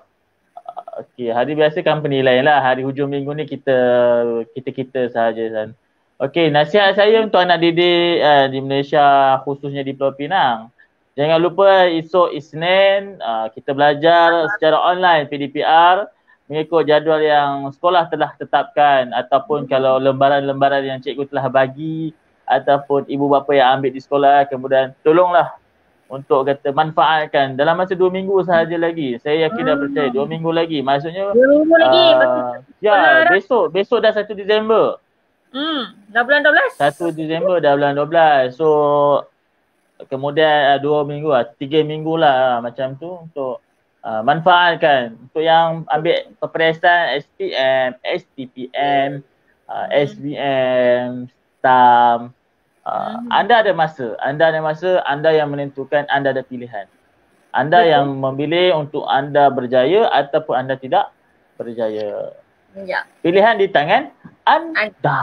hari biasa company lain lah. Hari hujung minggu ni kita sahaja kan. Okay, nasihat saya untuk anak didik di Malaysia, khususnya di Pulau Pinang. Jangan lupa esok Isnin kita belajar secara online PDPR mengikut jadual yang sekolah telah tetapkan, ataupun kalau lembaran-lembaran yang cikgu telah bagi ataupun ibu bapa yang ambil di sekolah, kemudian tolonglah untuk kata manfaatkan dalam masa 2 minggu sahaja lagi. Saya yakin dan percaya 2 minggu lagi. Maksudnya 2 minggu lagi. Besok dah 1 Disember. Dah bulan 12. 1 Disember dah bulan 12. So kemudian 2 minggu 3 minggu lah macam tu untuk manfaatkan. Untuk yang ambil peperiksaan SPM, STPM, SBM, STAM, anda ada masa, anda yang menentukan, anda ada pilihan. Anda yang memilih untuk anda berjaya ataupun anda tidak berjaya. Ya. Pilihan di tangan anda.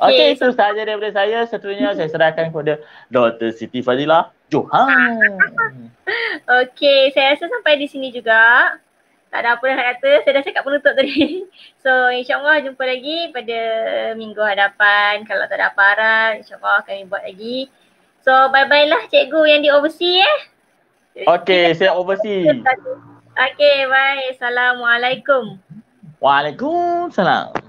Okay, itu sahaja daripada saya. Seterusnya saya serahkan kepada Dr. Siti Fadilah Johan. Okay, saya rasa sampai di sini juga. Tak ada apa nak kata, saya dah cakap penutup tadi. So insyaAllah jumpa lagi pada minggu hadapan. Kalau tak ada apa-apa, insyaAllah kami buat lagi. So bye-bye lah cikgu yang di overseas Okay, saya overseas. Okay, bye. Assalamualaikum. Waalaikumsalam.